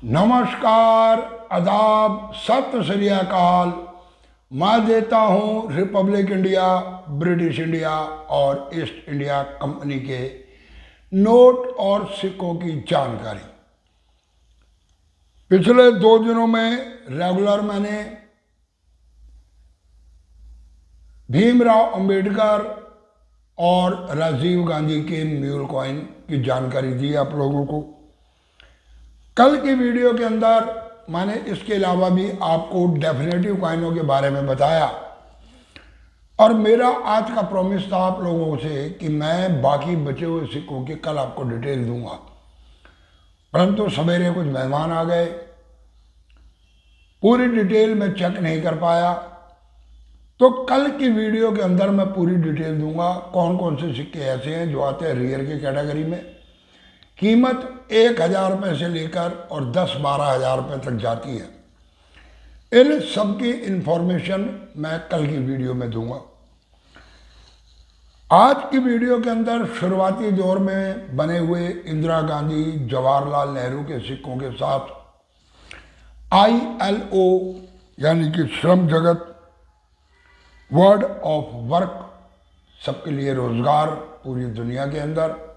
नमस्कार, आदाब, सत श्री अकाल। मैं देता हूं रिपब्लिक इंडिया, ब्रिटिश इंडिया और ईस्ट इंडिया कंपनी के नोट और सिक्कों की जानकारी। पिछले 2 दिनों में रेगुलर मैंने भीमराव अंबेडकर और राजीव गांधी के म्यूल कॉइन की जानकारी दी आप लोगों को। कल की वीडियो के अंदर मैंने इसके अलावा भी आपको डेफिनेटिव कॉइनों के बारे में बताया और मेरा आज का प्रॉमिस था आप लोगों से कि मैं बाकी बचे हुए सिक्कों की कल आपको डिटेल दूंगा, परंतु सवेरे कुछ मेहमान आ गए, पूरी डिटेल मैं चेक नहीं कर पाया। तो कल की वीडियो के अंदर मैं पूरी डिटेल दूंगा कौन कौन से सिक्के ऐसे हैं जो आते हैं रियर की कैटेगरी में। कीमत 1,000 रुपये से लेकर और 10-12 हज़ार रुपये तक जाती है। इन सब की इंफॉर्मेशन मैं कल की वीडियो में दूंगा। आज की वीडियो के अंदर शुरुआती दौर में बने हुए इंदिरा गांधी, जवाहरलाल नेहरू के सिक्कों के साथ ILO यानी कि श्रम जगत, वर्ड ऑफ वर्क, सबके लिए रोजगार पूरी दुनिया के अंदर,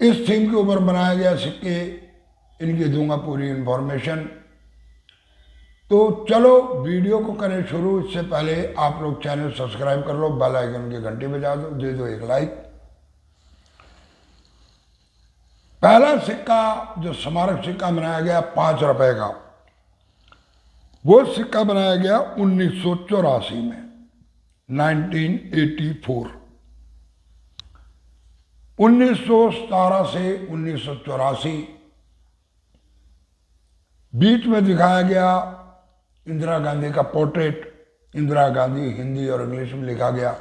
इस थीम के ऊपर बनाया गया सिक्के, इनकी दूंगा पूरी इंफॉर्मेशन। तो चलो वीडियो को करें शुरू। इससे पहले आप लोग चैनल सब्सक्राइब कर लो, बेल आइकन की घंटी बजा दो, दे दो एक लाइक। पहला सिक्का जो स्मारक सिक्का बनाया गया 5 रुपए का, वो सिक्का बनाया गया 1984 में, 1984। 1917 से 1984 बीच में दिखाया गया इंदिरा गांधी का पोर्ट्रेट। इंदिरा गांधी हिंदी और इंग्लिश में लिखा गया।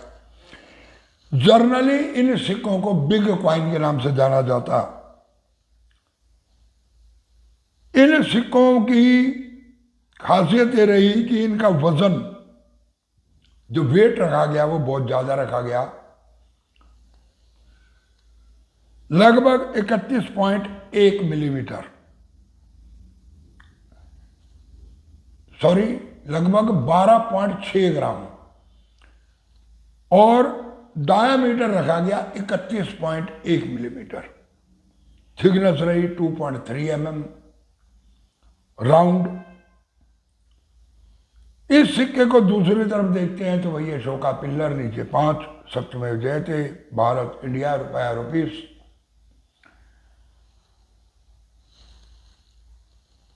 जर्नली इन सिक्कों को बिग कॉइन के नाम से जाना जाता। इन सिक्कों की खासियत ये रही कि इनका वजन, जो वेट रखा गया, वो बहुत ज्यादा रखा गया, लगभग 31.1 मिलीमीटर, सॉरी लगभग 12.6 ग्राम, और डायामीटर रखा गया 31.1 मिलीमीटर। थिकनेस रही 2.3 mm, राउंड। इस सिक्के को दूसरी तरफ देखते हैं तो वही अशोक का पिल्लर, नीचे 5, सत्यमेव जयते, भारत, इंडिया, रुपया, रुपीस।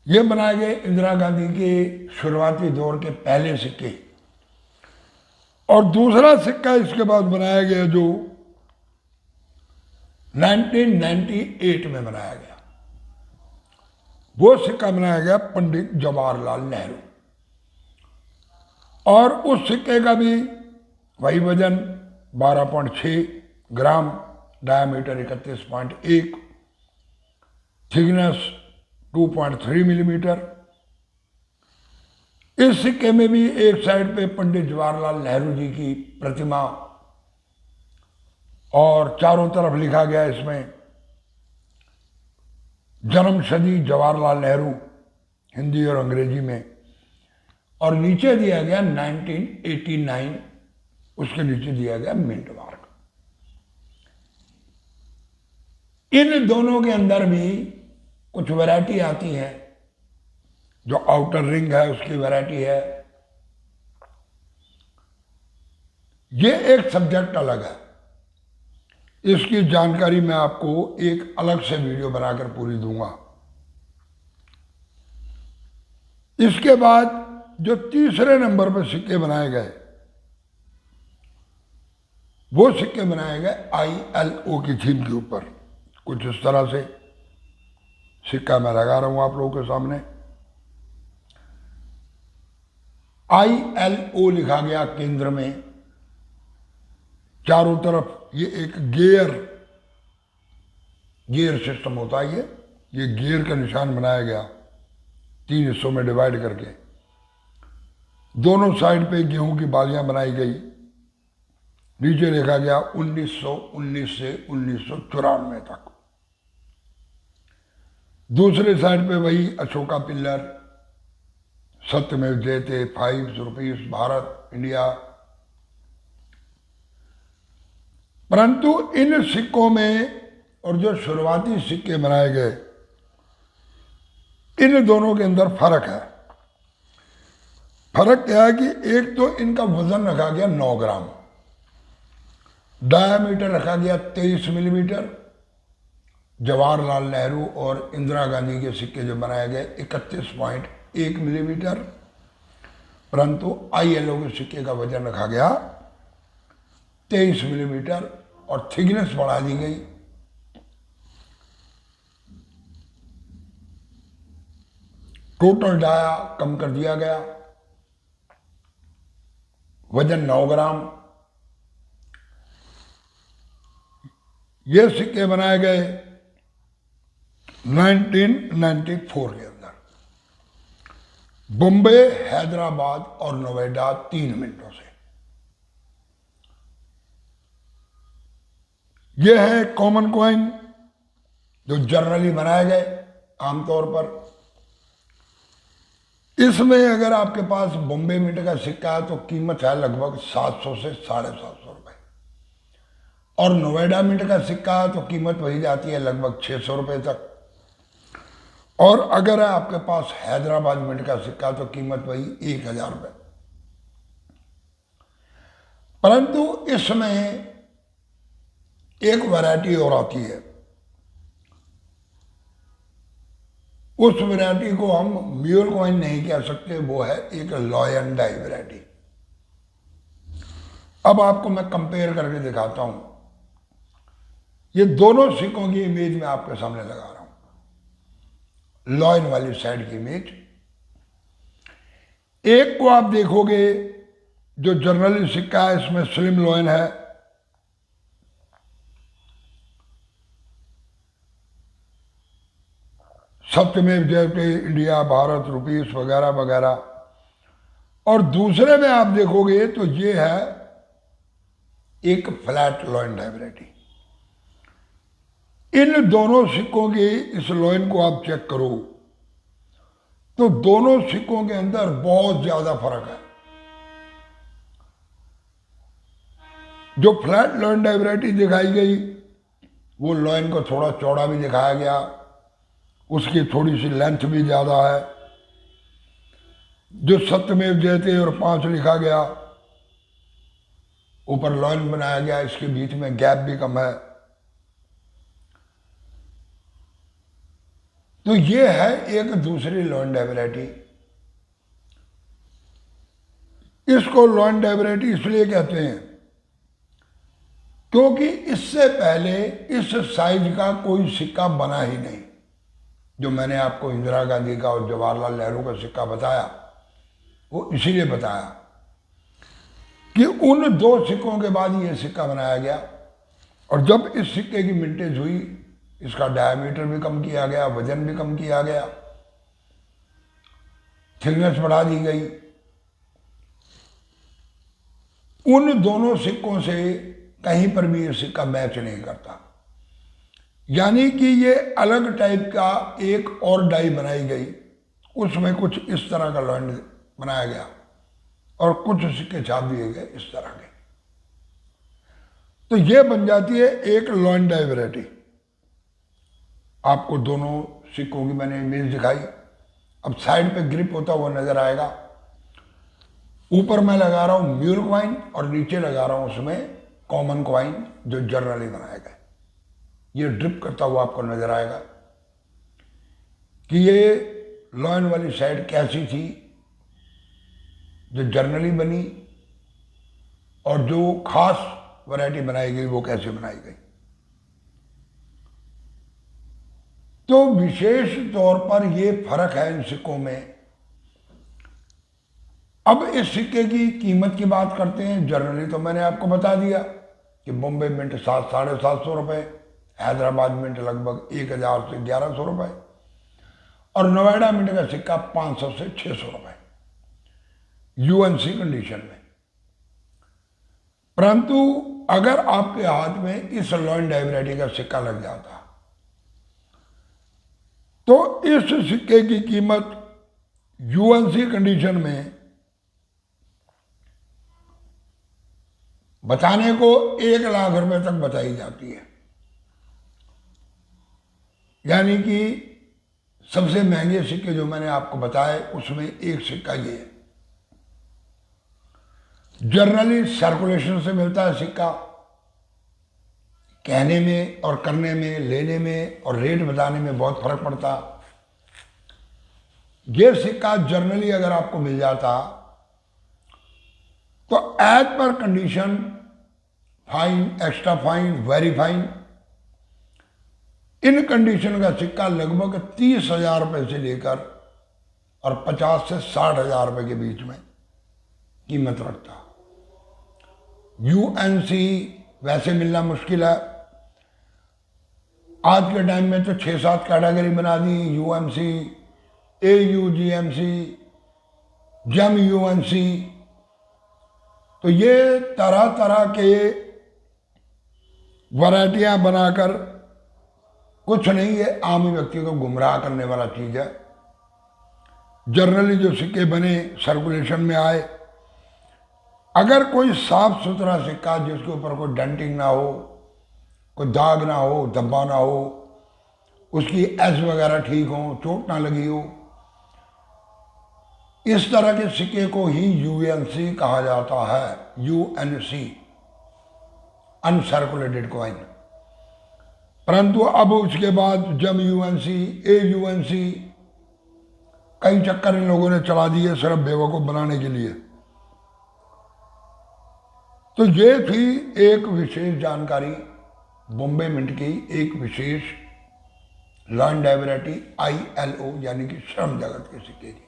ये बनाए गए इंदिरा गांधी के शुरुआती दौर के पहले सिक्के। और दूसरा सिक्का इसके बाद बनाया गया जो 1998 में बनाया गया, वो सिक्का बनाया गया पंडित जवाहरलाल नेहरू। और उस सिक्के का भी वही वजन 12.6 ग्राम, डायामीटर 31.1, थिकनेस 2.3 मिलीमीटर। इस सिक्के में भी एक साइड पे पंडित जवाहरलाल नेहरू जी की प्रतिमा और चारों तरफ लिखा गया इसमें जन्मशती जवाहरलाल नेहरू, हिंदी और अंग्रेजी में, और नीचे दिया गया 1989, उसके नीचे दिया गया मिंट मार्क। इन दोनों के अंदर भी कुछ वैरायटी आती है। जो आउटर रिंग है उसकी वैरायटी है। ये एक सब्जेक्ट अलग है, इसकी जानकारी मैं आपको एक अलग से वीडियो बनाकर पूरी दूंगा। इसके बाद जो तीसरे नंबर पर सिक्के बनाए गए, वो सिक्के बनाए गए ILO की थीम के ऊपर। कुछ इस तरह से सिक्का मैं लगा रहा हूं आप लोगों के सामने। ILO लिखा गया केंद्र में, चारों तरफ ये एक गियर सिस्टम होता है। ये गियर का निशान बनाया गया 3 हिस्सों में डिवाइड करके। दोनों साइड पे गेहूं की बालियां बनाई गई। नीचे लिखा गया 1919 से 1994 तक। दूसरे साइड पे वही अशोका पिल्लर, सत्यमेव जयते, 5 रुपीस, भारत, इंडिया। परंतु इन सिक्कों में और जो शुरुआती सिक्के बनाए गए, इन दोनों के अंदर फर्क है। फर्क क्या है कि एक तो इनका वजन रखा गया 9 ग्राम, डायामीटर रखा गया 23 मिलीमीटर। जवाहरलाल नेहरू और इंदिरा गांधी के सिक्के जो बनाए गए 31.1 मिलीमीटर, परंतु ILO के सिक्के का वजन रखा गया 23 मिलीमीटर और थिकनेस बढ़ा दी गई। टोटल डाया कम कर दिया गया, वजन 9 ग्राम। ये सिक्के बनाए गए 1994 के अंदर। बॉम्बे, हैदराबाद और नोएडा 3 मिनटों से। ये है कॉमन कॉइन जो जनरली बनाए गए आमतौर पर। इसमें अगर आपके पास बॉम्बे मिंट का सिक्का है तो कीमत है लगभग 700 से 750 रुपए, और नोएडा मिंट का सिक्का है तो कीमत वही जाती है लगभग 600 रुपए तक। और अगर है आपके पास हैदराबाद मिंट का सिक्का तो कीमत वही 1000 रुपए। परंतु इसमें एक वैरायटी और आती है, उस वैरायटी को हम म्यूल कॉइन नहीं कह सकते, वो है एक लॉयन डाई वैरायटी। अब आपको मैं कंपेयर करके दिखाता हूं। ये दोनों सिक्कों की इमेज मैं आपके सामने लगा रहा हूं, लॉयन वाली साइड की इमेज। एक को आप देखोगे जो जनरली सिक्का है, इसमें स्लिम लॉयन है, सत्यमेव जयते, इंडिया, भारत, रुपीस वगैरह वगैरह। और दूसरे में आप देखोगे तो ये है एक फ्लैट लॉयन डाई वैरायटी। इन दोनों सिक्कों के इस लॉयन को आप चेक करो तो दोनों सिक्कों के अंदर बहुत ज्यादा फर्क है। जो फ्लैट लॉयन डाई वैरायटी दिखाई गई वो लॉयन को थोड़ा चौड़ा भी दिखाया गया, उसकी थोड़ी सी लेंथ भी ज्यादा है। जो सत्यमेव जयते और 5 लिखा गया, ऊपर लॉयन बनाया गया, इसके बीच में गैप भी कम है। तो ये है एक दूसरी लॉयन डाई वैरायटी। इसको लॉयन डाई वैरायटी इसलिए कहते हैं क्योंकि इससे पहले इस साइज का कोई सिक्का बना ही नहीं। जो मैंने आपको इंदिरा गांधी का और जवाहरलाल नेहरू का सिक्का बताया वो इसीलिए बताया कि उन 2 सिक्कों के बाद ये सिक्का बनाया गया। और जब इस सिक्के की मिंटेज हुई, इसका डायमीटर भी कम किया गया, वजन भी कम किया गया, थिकनेस बढ़ा दी गई। उन दोनों सिक्कों से कहीं पर भी ये सिक्का मैच नहीं करता, यानी कि ये अलग टाइप का एक और डाई बनाई गई, उसमें कुछ इस तरह का लॉयन बनाया गया और कुछ सिक्के छाप दिए गए इस तरह के। तो ये बन जाती है एक लॉयन डाई वैरायटी। आपको दोनों सिक्कों की मैंने इमेज दिखाई। अब साइड पे ग्रिप होता हुआ नजर आएगा। ऊपर मैं लगा रहा हूं म्यूल कॉइन और नीचे लगा रहा हूं उसमें कॉमन कॉइन जो जनरली बनाए गए। ये ड्रिप करता हुआ आपको नजर आएगा कि ये लॉयन वाली साइड कैसी थी जो जनरली बनी, और जो खास वैरायटी बनाई गई वो कैसे बनाई गई। तो विशेष तौर पर ये फर्क है इन सिक्कों में। अब इस सिक्के की कीमत की बात करते हैं। जनरली तो मैंने आपको बता दिया कि बॉम्बे मिंट 700-750 रुपए, हैदराबाद मिंट लगभग 1000 से 1100 रुपए, और नोएडा मिंट का सिक्का 500 से 600 रुपए यूएनसी कंडीशन में। परंतु अगर आपके हाथ में इस लॉयन डाई वैरायटी का सिक्का लग जाता तो इस सिक्के की कीमत यूएनसी कंडीशन में बताने को 1 लाख रुपए तक बताई जाती है। यानी कि सबसे महंगे सिक्के जो मैंने आपको बताए उसमें एक सिक्का ये है। जनरली सर्कुलेशन से मिलता है सिक्का, कहने में और करने में, लेने में और रेट बताने में बहुत फर्क पड़ता। ये सिक्का जनरली अगर आपको मिल जाता तो एज पर condition fine, extra fine, very fine, इन कंडीशन का सिक्का लगभग 30,000 रुपये से लेकर और 50 से 60,000 रुपये के बीच में कीमत रखता। यूएनसी वैसे मिलना मुश्किल है। आज के टाइम में तो 6-7 कैटेगरी बना दी, यूएमसी, एयूजीएमसी, जम यूएनसी। तो ये तरह तरह के वैरायटियां बनाकर कुछ नहीं, ये आम व्यक्ति को गुमराह करने वाला चीज है। जनरली जो सिक्के बने सर्कुलेशन में आए, अगर कोई साफ सुथरा सिक्का जिसके ऊपर कोई डेंटिंग ना हो, कोई दाग ना हो, धब्बा ना हो, उसकी एज वगैरह ठीक हो, चोट ना लगी हो, इस तरह के सिक्के को ही यूएनसी कहा जाता है। UNC, uncirculated coin. परंतु अब उसके बाद जम यूएनसी, एयूएनसी, कई चक्कर इन लोगों ने चला दिए सिर्फ बेवकूफ बनाने के लिए। तो ये थी एक विशेष जानकारी बॉम्बे मिंट की, एक विशेष लॉ एंड वैरायटी ILO यानी कि श्रम जगत के सिक्के की।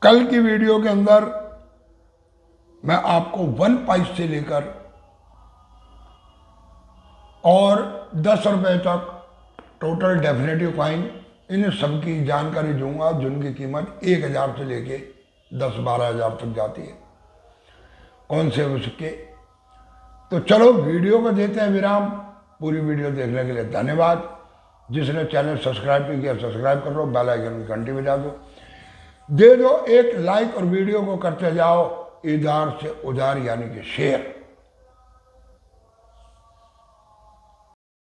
कल की वीडियो के अंदर मैं आपको 1 पैसे से लेकर और 10 रुपए तक टोटल डेफिनेटिव कॉइन, इन सब की जानकारी दूंगा जिनकी कीमत 1,000 से लेके 10-12 हज़ार तक जाती है। कौन से वो सिक्के? तो चलो वीडियो को देते हैं विराम। पूरी वीडियो देखने के लिए धन्यवाद। जिसने चैनल सब्सक्राइब नहीं किया सब्सक्राइब कर लो, बेल आइकन की घंटी बजा दो, दे दो एक लाइक और वीडियो को करते जाओ इधर से उधर यानी कि शेयर।